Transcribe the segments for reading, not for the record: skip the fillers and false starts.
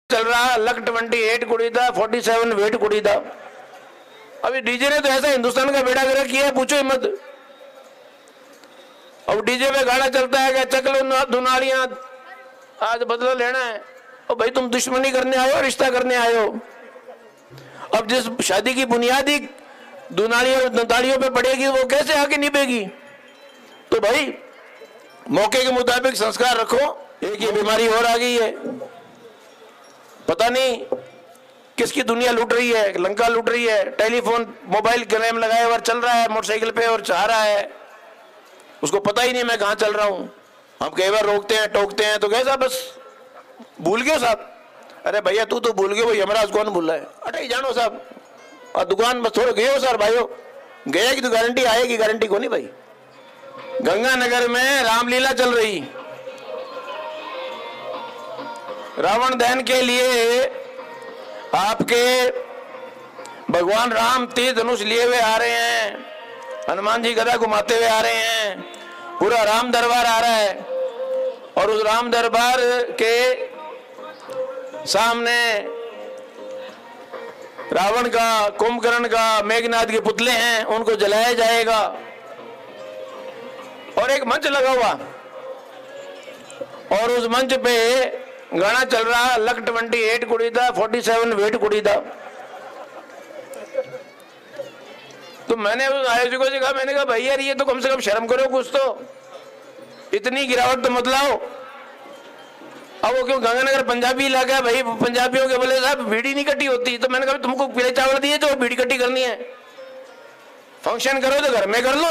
चल रहा लक 28 कुड़ी था, 47 वेट कुड़ी था। अभी डीजे ने तो ऐसा हिंदुस्तान का बेड़ा गर्क किया है, पूछो ही मत। अब डीजे पे गाना चलता है कि चकलो दुनालियां, आज बदला लेना है। और भाई तुम दुश्मनी करने आए हो, रिश्ता करने आए हो। अब जिस शादी की बुनियादी दुनालियों पे पड़ेगी वो कैसे आके निभेगी? तो भाई मौके के मुताबिक संस्कार रखो। एक ये बीमारी और आ गई है, पता नहीं किसकी दुनिया लूट रही है, लंका लूट रही है। टेलीफोन मोबाइल क्लेम लगाए हुआ चल रहा है मोटरसाइकिल पे और चाह रहा है, उसको पता ही नहीं मैं कहां चल रहा हूं। हम कई बार रोकते हैं टोकते हैं तो कैसा बस भूल गए साहब। अरे भैया तू तो भूल गए, वो यमराज कौन भूल रहा है? अटे जानो साहब, और दुकान बस थोड़े गए हो सर भाइयों, गए की तो गारंटी आएगी, गारंटी को नहीं भाई। गंगानगर में रामलीला चल रही, रावण दहन के लिए आपके भगवान राम तीर धनुष लिए हुए आ रहे हैं, हनुमान जी गदा घुमाते हुए आ रहे हैं, पूरा राम दरबार आ रहा है। और उस राम दरबार के सामने रावण का, कुंभकर्ण का, मेघनाथ के पुतले हैं, उनको जलाया जाएगा। और एक मंच लगा हुआ और उस मंच पे गाना चल रहा लक 28 कुड़ी था, 47 वेट कुड़ी था। तो मैंने उस आयोजकों से कहा, मैंने कहा भाई यार ये तो कम से कम शर्म करो कुछ तो, इतनी गिरावट तो मत लाओ। अब वो क्यों गंगानगर पंजाबी इलाका है भाई, पंजाबियों के बोले साहब बीड़ी नहीं कटी होती। तो मैंने कहा तुमको पीले चावल दिए जो बीड़ी कटी करनी है, फंक्शन करो तो घर में कर लो,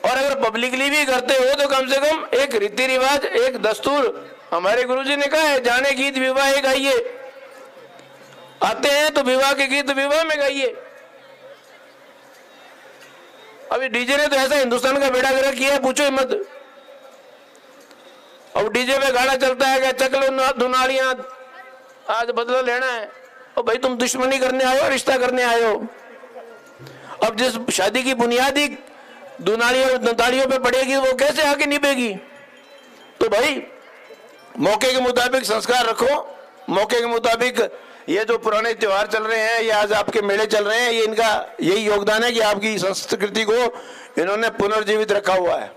और अगर पब्लिकली भी करते हो तो कम से कम एक रीति रिवाज, एक दस्तूर। हमारे गुरुजी ने कहा है जाने गीत विवाह गाइए, आते हैं तो विवाह के गीत विवाह में गाइए। अभी डीजे ने तो ऐसा हिंदुस्तान का बेड़ा गर्क किया है, पूछो ही मत। अब डीजे पे गाना चलता है कि चकलो दुनालियां, आज बदला लेना है। और भाई तुम दुश्मनी करने आए हो, रिश्ता करने आए हो। अब जिस शादी की बुनियादी दुनालियों पे पड़ेगी वो कैसे आके निभेगी? तो भाई मौके के मुताबिक संस्कार रखो। मौके के मुताबिक ये जो पुराने त्योहार चल रहे हैं, ये आज आपके मेले चल रहे हैं, ये इनका यही योगदान है कि आपकी संस्कृति को इन्होंने पुनर्जीवित रखा हुआ है।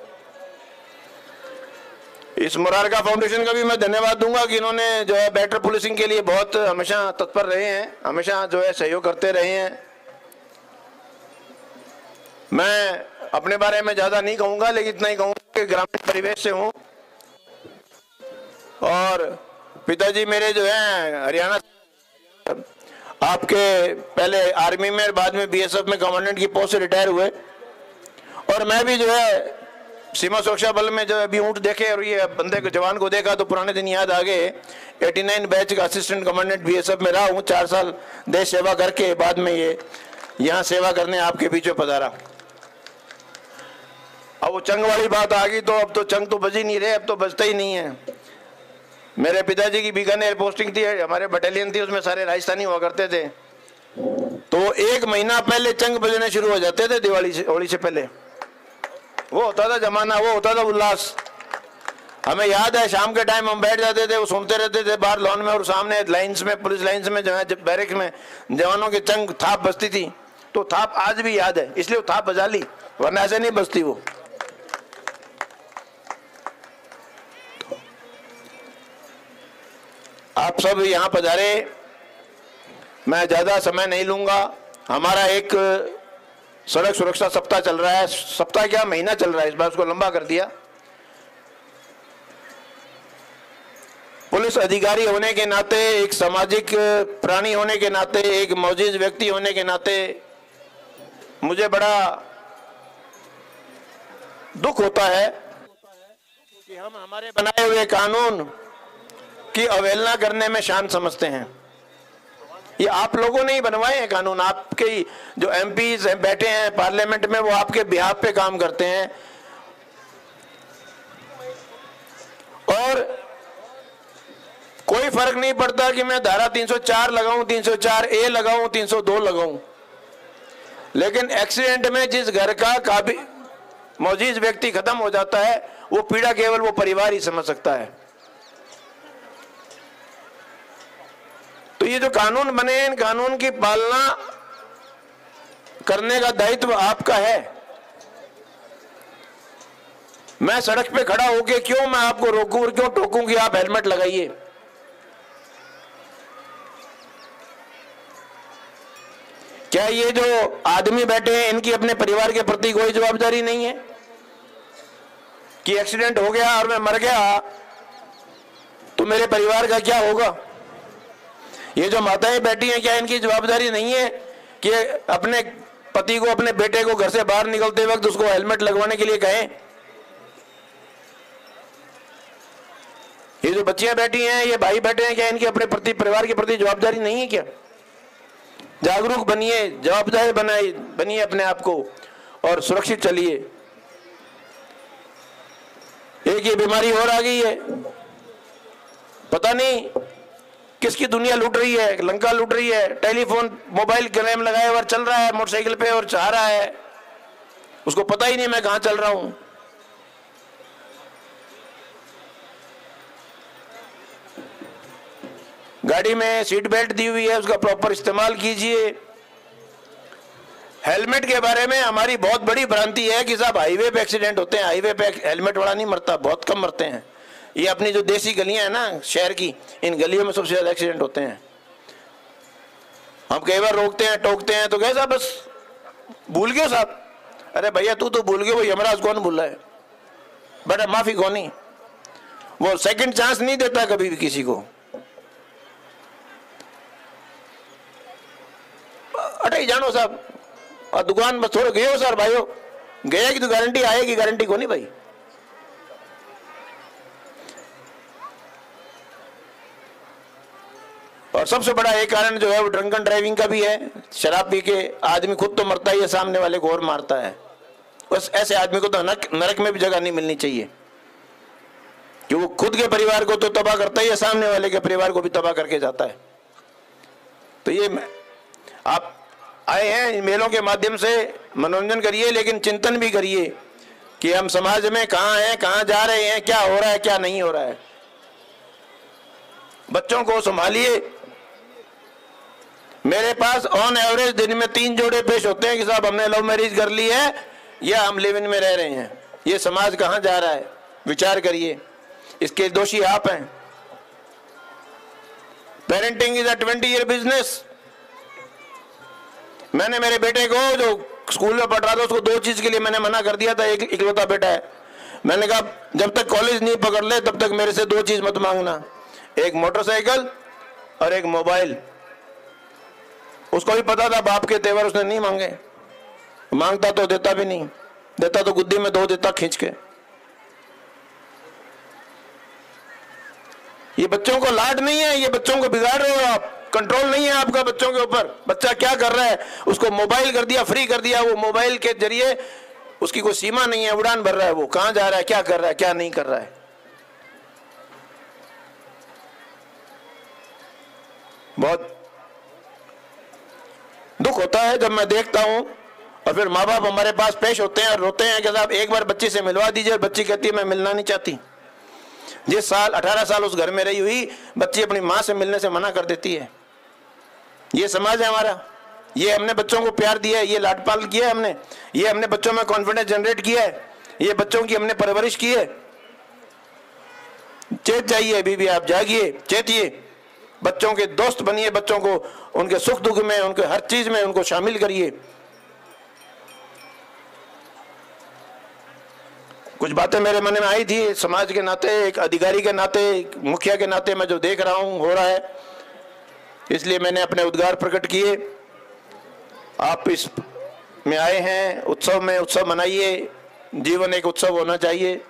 इस मुरारका फाउंडेशन का भी मैं धन्यवाद दूंगा कि इन्होंने जो है बेटर पुलिसिंग के लिए बहुत हमेशा तत्पर रहे हैं, हमेशा जो है सहयोग करते रहे हैं। मैं अपने बारे में ज्यादा नहीं कहूंगा, लेकिन इतना ही कहूंगा कि ग्रामीण परिवेश से हूं और पिताजी मेरे जो है हरियाणा, आपके पहले आर्मी में, बाद में बीएसएफ में कमांडेंट की पोस्ट से रिटायर हुए। और मैं भी जो है सीमा सुरक्षा बल में जो अभी ऊँट देखे और ये बंदे को, जवान को देखा तो पुराने दिन याद आ गए। 89 बैच का असिस्टेंट कमांडेंट बीएसएफ में रहा हूँ, 4 साल देश सेवा करके बाद में ये यहाँ सेवा करने आपके बीच में पधारा। अब वो चंग वाली बात आ गई तो अब तो चंग तो बज ही नहीं रहे, अब तो बजता ही नहीं है। मेरे पिताजी की बीकानेर पोस्टिंग थी, हमारे बटालियन थी, उसमें सारे राजस्थानी हुआ करते थे। तो 1 महीना पहले चंग बजने शुरू हो जाते थे, दिवाली से, होली से पहले। वो होता था जमाना, वो होता था उल्लास। हमें याद है शाम के टाइम हम बैठ जाते थे, वो सुनते रहते थे बाहर लॉन में, और सामने लाइन्स में, पुलिस लाइन्स में जो है बैरिक्स में जवानों की चंग थाप बजती थी। तो थाप आज भी याद है, इसलिए वो थाप बजा ली, वरना ऐसे नहीं बजती वो। आप सब यहाँ पधारे, मैं ज्यादा समय नहीं लूंगा। हमारा एक सड़क सुरक्षा सप्ताह चल रहा है, सप्ताह क्या महीना चल रहा है, इस बार उसको लंबा कर दिया। पुलिस अधिकारी होने के नाते, एक सामाजिक प्राणी होने के नाते, एक मौजूद व्यक्ति होने के नाते मुझे बड़ा दुख होता है कि हम हमारे बनाए हुए कानून की अवहेलना करने में शान समझते हैं। ये आप लोगों ने ही बनवाए हैं कानून, आपके जो एमपी बैठे हैं पार्लियामेंट में, वो आपके बिहाफ पे काम करते हैं। और कोई फर्क नहीं पड़ता कि मैं धारा 304 लगाऊं, 304A लगाऊं, 302 लगाऊं, लेकिन एक्सीडेंट में जिस घर का मौजूद व्यक्ति खत्म हो जाता है, वो पीड़ा केवल वो परिवार ही समझ सकता है। ये जो कानून बने इन कानून की पालना करने का दायित्व आपका है। मैं सड़क पे खड़ा होके क्यों मैं आपको रोकूं और क्यों टोकूं कि आप हेलमेट लगाइए? क्या ये जो आदमी बैठे हैं इनकी अपने परिवार के प्रति कोई जवाबदारी नहीं है कि एक्सीडेंट हो गया और मैं मर गया तो मेरे परिवार का क्या होगा? ये जो माताएं बैठी हैं क्या इनकी जवाबदारी नहीं है कि अपने पति को, अपने बेटे को घर से बाहर निकलते वक्त उसको हेलमेट लगवाने के लिए कहें? ये जो बच्चियां बैठी हैं, ये भाई बैठे हैं, क्या इनकी अपने प्रति, परिवार के प्रति जवाबदारी नहीं है क्या? जागरूक बनिए, जवाबदार बनिए अपने आप को और सुरक्षित चलिए। एक ये बीमारी और आ गई है, पता नहीं किसकी दुनिया लूट रही है, लंका लूट रही है। टेलीफोन, मोबाइल क्लेम लगाए हुआ चल रहा है मोटरसाइकिल पे और चाह रहा है, उसको पता ही नहीं मैं कहां चल रहा हूं। गाड़ी में सीट बेल्ट दी हुई है, उसका प्रॉपर इस्तेमाल कीजिए। हेलमेट के बारे में हमारी बहुत बड़ी भ्रांति है कि साहब हाईवे पे एक्सीडेंट होते हैं, हाईवे पे हेलमेट वाला नहीं मरता, बहुत कम मरते हैं। ये अपनी जो देसी गलियां हैं ना शहर की, इन गलियों में सबसे ज्यादा एक्सीडेंट होते हैं। हम कई बार रोकते हैं, टोकते हैं तो कैसा बस भूल गए साहब। अरे भैया तू तो भूल गए, वो यमराज कौन भूल रहा है? बेटा माफी कौन, वो सेकंड चांस नहीं देता कभी भी किसी को। अटे जानो साहब, और दुकान बस थोड़े गए हो सर भाइयों, गया की तो गारंटी आएगी, गारंटी को नहीं भाई। और सबसे बड़ा एक कारण जो है वो ड्रंकन ड्राइविंग का भी है। शराब पी के आदमी खुद तो मरता ही है, सामने वाले को और मारता है। बस ऐसे आदमी को तो नरक में भी जगह नहीं मिलनी चाहिए, कि वो खुद के परिवार को तो तबाह करता ही है, सामने वाले के परिवार को भी तबाह करके जाता है। तो ये आप आए हैं इन मेलों के माध्यम से, मनोरंजन करिए लेकिन चिंतन भी करिए कि हम समाज में कहां हैं, कहां जा रहे हैं, क्या हो रहा है, क्या नहीं हो रहा है। बच्चों को संभालिए। मेरे पास ऑन एवरेज दिन में 3 जोड़े पेश होते हैं कि साहब हमने लव मैरिज कर ली है या हम लिव इन में रह रहे हैं। ये समाज कहां जा रहा है, विचार करिए। इसके दोषी आप हैं। Parenting is a 20-year business. मैंने मेरे बेटे को जो स्कूल में पढ़ रहा था उसको 2 चीज के लिए मैंने मना कर दिया था। एक इकलौता बेटा है, मैंने कहा जब तक कॉलेज नहीं पकड़ ले तब तक मेरे से 2 चीज मत मांगना, एक मोटरसाइकिल और एक मोबाइल। उसको भी पता था बाप के तेवर उसने नहीं मांगे, मांगता तो देता भी नहीं, देता तो गुद्दी में 2 देता खींच के। ये बच्चों को लाड नहीं है, ये बच्चों को बिगाड़ रहे हो आप। कंट्रोल नहीं है आपका बच्चों के ऊपर। बच्चा क्या कर रहा है, उसको मोबाइल कर दिया, फ्री कर दिया, वो मोबाइल के जरिए उसकी कोई सीमा नहीं है, उड़ान भर रहा है। वो कहां जा रहा है, क्या कर रहा है, क्या नहीं कर रहा है। बहुत दुख होता है जब मैं देखता हूं। और फिर माँ बाप हमारे पास पेश होते हैं और रोते हैं कि साहब एक बार बच्ची से मिलवा दीजिए, और बच्ची कहती है मैं मिलना नहीं चाहती। जिस साल 18 साल उस घर में रही हुई बच्ची अपनी माँ से मिलने से मना कर देती है। ये समाज है हमारा। ये हमने बच्चों को प्यार दिया है, ये लाड पाल किया है हमने, ये हमने बच्चों में कॉन्फिडेंस जनरेट किया है, ये बच्चों की हमने परवरिश की है। चेत जाइए बीबी, आप जागिए, चेतिए, बच्चों के दोस्त बनिए, बच्चों को उनके सुख दुख में, उनके हर चीज में उनको शामिल करिए। कुछ बातें मेरे मन में आई थी समाज के नाते, एक अधिकारी के नाते, एक मुखिया के नाते, मैं जो देख रहा हूं हो रहा है, इसलिए मैंने अपने उद्गार प्रकट किए। आप इस में आए हैं, उत्सव में उत्सव मनाइए। जीवन एक उत्सव होना चाहिए।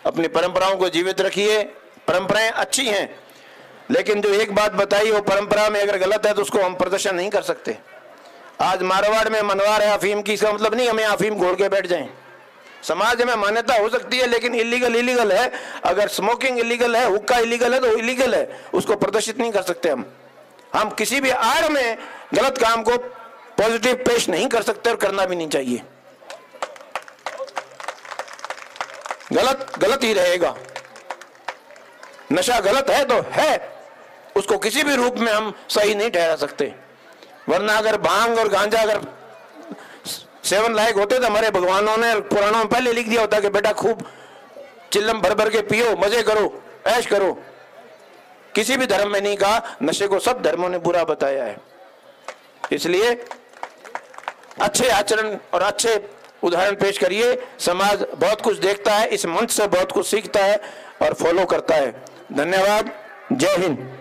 अपनी परंपराओं को जीवित रखिए। परंपराएं अच्छी हैं, लेकिन जो एक बात बताई वो परंपरा में अगर गलत है तो उसको हम प्रदर्शन नहीं कर सकते। आज मारवाड़ में मनवार है अफीम की, इसका मतलब नहीं हमें अफीम घोल के बैठ जाएं। समाज में मान्यता हो सकती है, लेकिन इलीगल है। अगर स्मोकिंग इलीगल है, हुक्का इलीगल है तो इलीगल है, उसको प्रदर्शित नहीं कर सकते हम किसी भी आड़ में गलत काम को पॉजिटिव पेश नहीं कर सकते और करना भी नहीं चाहिए। गलत गलत ही रहेगा। नशा गलत है तो है, उसको किसी भी रूप में हम सही नहीं ठहरा सकते। वरना अगर भांग और गांजा अगर सेवन लायक होते तो हमारे भगवानों ने पुराणों में पहले लिख दिया होता कि बेटा खूब चिल्लम भर भर के पियो, मजे करो, ऐश करो। किसी भी धर्म में नहीं कहा, नशे को सब धर्मों ने बुरा बताया है। इसलिए अच्छे आचरण और अच्छे उदाहरण पेश करिए। समाज बहुत कुछ देखता है, इस मंच से बहुत कुछ सीखता है और फॉलो करता है। धन्यवाद। जय हिंद।